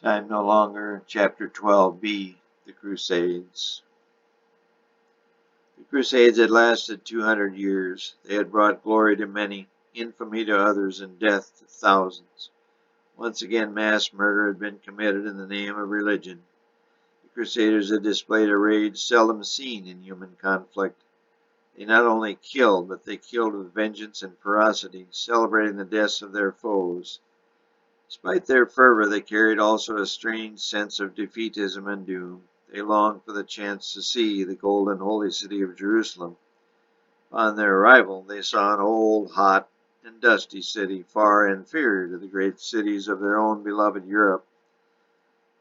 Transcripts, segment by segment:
Time no longer. Chapter 12b. The Crusades. The Crusades had lasted 200 years. They had brought glory to many, infamy to others, and death to thousands. Once again mass murder had been committed in the name of religion. The Crusaders had displayed a rage seldom seen in human conflict. They not only killed, but they killed with vengeance and ferocity, celebrating the deaths of their foes. Despite their fervor, they carried also a strange sense of defeatism and doom. They longed for the chance to see the golden holy city of Jerusalem. On their arrival, they saw an old, hot, and dusty city, far inferior to the great cities of their own beloved Europe.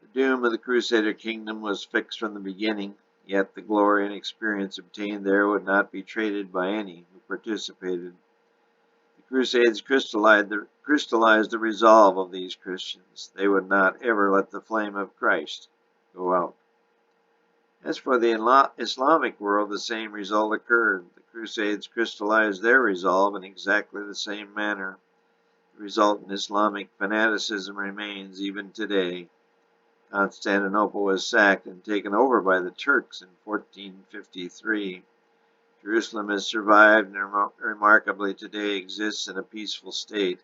The doom of the Crusader kingdom was fixed from the beginning, yet the glory and experience obtained there would not be traded by any who participated. The Crusades crystallized the resolve of these Christians. They would not ever let the flame of Christ go out. As for the Islamic world, the same result occurred. The Crusades crystallized their resolve in exactly the same manner. The result in Islamic fanaticism remains even today. Constantinople was sacked and taken over by the Turks in 1453. Jerusalem has survived and remarkably today exists in a peaceful state,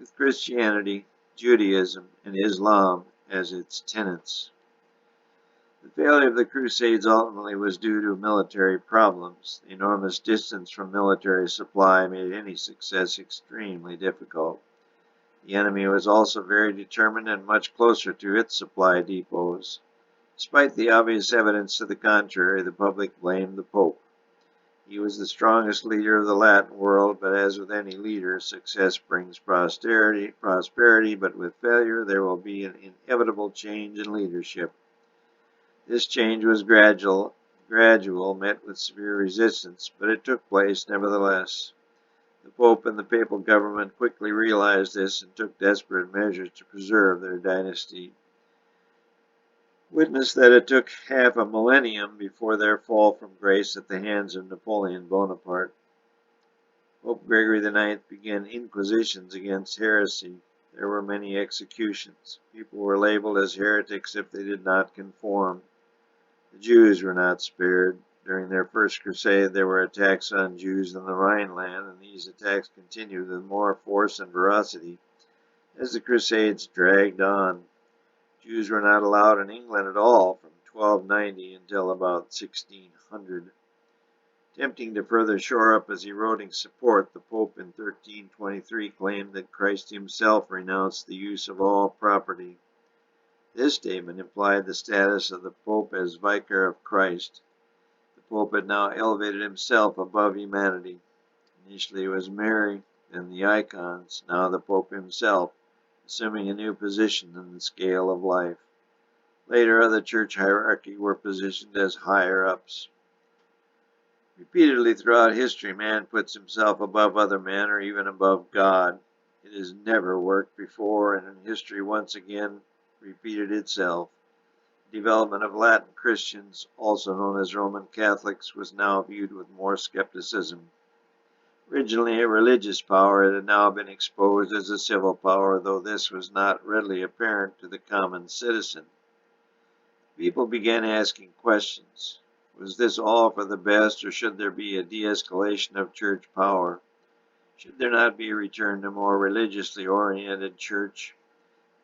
with Christianity, Judaism, and Islam as its tenets. The failure of the Crusades ultimately was due to military problems. The enormous distance from military supply made any success extremely difficult. The enemy was also very determined and much closer to its supply depots. Despite the obvious evidence to the contrary, the public blamed the Pope. He was the strongest leader of the Latin world, but as with any leader, success brings prosperity, but with failure there will be an inevitable change in leadership. This change was gradual, met with severe resistance, but it took place nevertheless. The Pope and the papal government quickly realized this and took desperate measures to preserve their dynasty. Witness that it took half a millennium before their fall from grace at the hands of Napoleon Bonaparte. Pope Gregory IX began inquisitions against heresy. There were many executions. People were labeled as heretics if they did not conform. The Jews were not spared. During their first crusade, there were attacks on Jews in the Rhineland, and these attacks continued with more force and ferocity as the Crusades dragged on. Jews were not allowed in England at all from 1290 until about 1600. Attempting to further shore up his eroding support, the Pope in 1323 claimed that Christ himself renounced the use of all property. This statement implied the status of the Pope as vicar of Christ. The Pope had now elevated himself above humanity. Initially it was Mary, then the icons, now the Pope himself, assuming a new position in the scale of life. Later, other church hierarchy were positioned as higher-ups. Repeatedly throughout history, man puts himself above other men or even above God. It has never worked before, and in history once again repeated itself. The development of Latin Christians, also known as Roman Catholics, was now viewed with more skepticism. Originally a religious power, it had now been exposed as a civil power, though this was not readily apparent to the common citizen. People began asking questions. Was this all for the best, or should there be a de-escalation of church power? Should there not be a return to more religiously oriented church?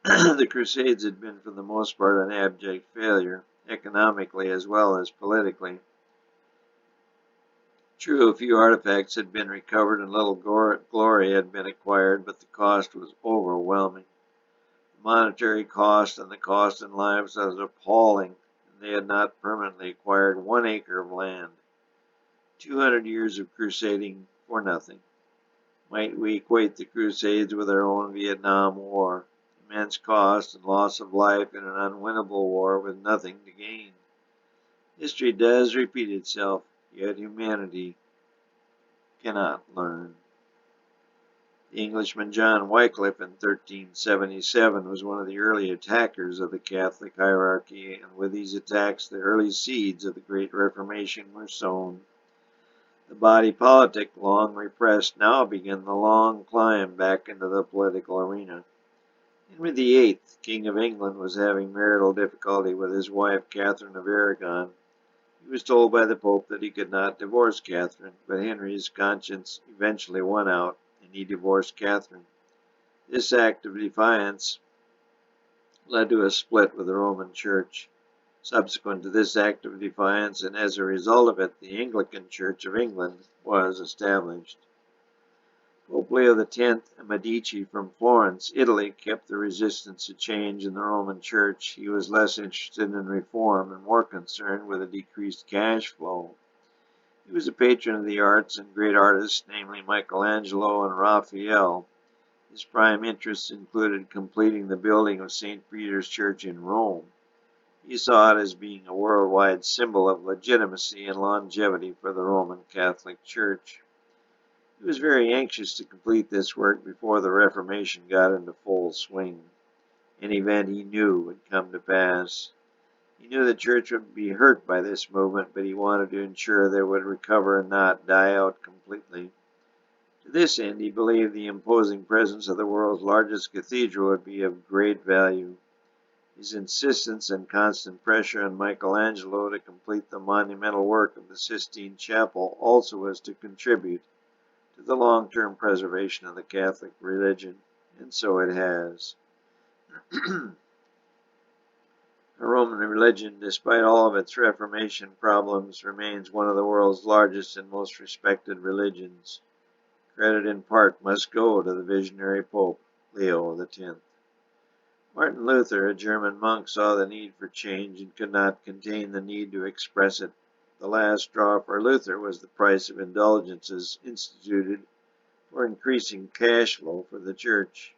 The Crusades had been for the most part an abject failure, economically as well as politically. True, a few artifacts had been recovered and little glory had been acquired, but the cost was overwhelming. The monetary cost and the cost in lives was appalling, and they had not permanently acquired 1 acre of land. 200 years of crusading for nothing. Might we equate the Crusades with our own Vietnam War? Immense cost and loss of life in an unwinnable war with nothing to gain. History does repeat itself, yet humanity cannot learn. The Englishman John Wycliffe in 1377 was one of the early attackers of the Catholic hierarchy, and with these attacks the early seeds of the Great Reformation were sown. The body politic, long repressed, now began the long climb back into the political arena. Henry VIII, King of England, was having marital difficulty with his wife Catherine of Aragon. He was told by the Pope that he could not divorce Catherine, but Henry's conscience eventually won out, and he divorced Catherine. This act of defiance led to a split with the Roman Church. Subsequent to this act of defiance, and as a result of it, the Anglican Church of England was established. Pope Leo X, a Medici from Florence, Italy, kept the resistance to change in the Roman Church. He was less interested in reform and more concerned with a decreased cash flow. He was a patron of the arts and great artists, namely Michelangelo and Raphael. His prime interests included completing the building of St. Peter's Church in Rome. He saw it as being a worldwide symbol of legitimacy and longevity for the Roman Catholic Church. He was very anxious to complete this work before the Reformation got into full swing, an event he knew would come to pass. He knew the church would be hurt by this movement, but he wanted to ensure that it would recover and not die out completely. To this end, he believed the imposing presence of the world's largest cathedral would be of great value. His insistence and constant pressure on Michelangelo to complete the monumental work of the Sistine Chapel also was to contribute to the long-term preservation of the Catholic religion, and so it has. The Roman religion, despite all of its Reformation problems, remains one of the world's largest and most respected religions. Credit in part must go to the visionary Pope Leo X. Martin Luther, a German monk, saw the need for change and could not contain the need to express it. The last straw for Luther was the price of indulgences instituted for increasing cash flow for the church.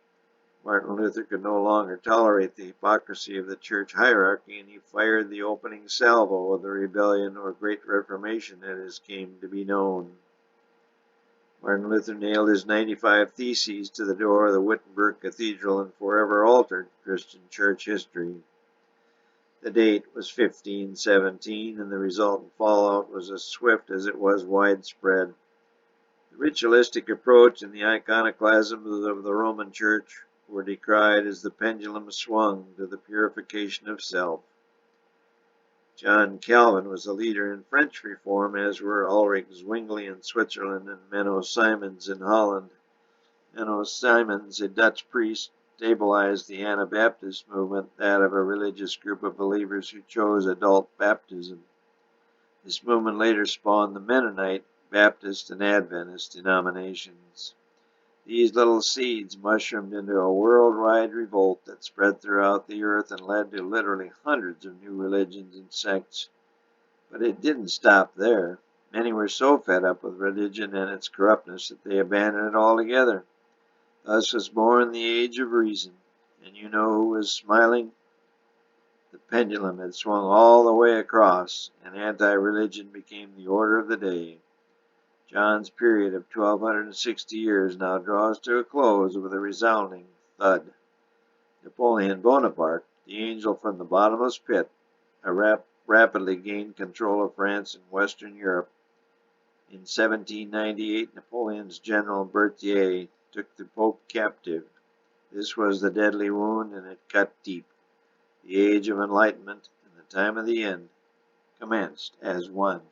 Martin Luther could no longer tolerate the hypocrisy of the church hierarchy, and he fired the opening salvo of the rebellion or Great Reformation as it came to be known. Martin Luther nailed his 95 Theses to the door of the Wittenberg Cathedral and forever altered Christian church history. The date was 1517, and the resultant fallout was as swift as it was widespread. The ritualistic approach and the iconoclasm of the Roman Church were decried as the pendulum swung to the purification of self. John Calvin was a leader in French reform, as were Ulrich Zwingli in Switzerland and Menno Simons in Holland. Menno Simons, a Dutch priest, stabilized the Anabaptist movement, that of a religious group of believers who chose adult baptism. This movement later spawned the Mennonite, Baptist, and Adventist denominations. These little seeds mushroomed into a worldwide revolt that spread throughout the earth and led to literally hundreds of new religions and sects. But it didn't stop there. Many were so fed up with religion and its corruptness that they abandoned it altogether. Thus was born the Age of Reason. And you know who was smiling? The pendulum had swung all the way across, and anti-religion became the order of the day. John's period of 1260 years now draws to a close with a resounding thud. Napoleon Bonaparte, the angel from the bottomless pit, rapidly gained control of France and Western Europe. In 1798, Napoleon's general Berthier took the Pope captive. This was the deadly wound, and it cut deep. The age of enlightenment and the time of the end commenced as one.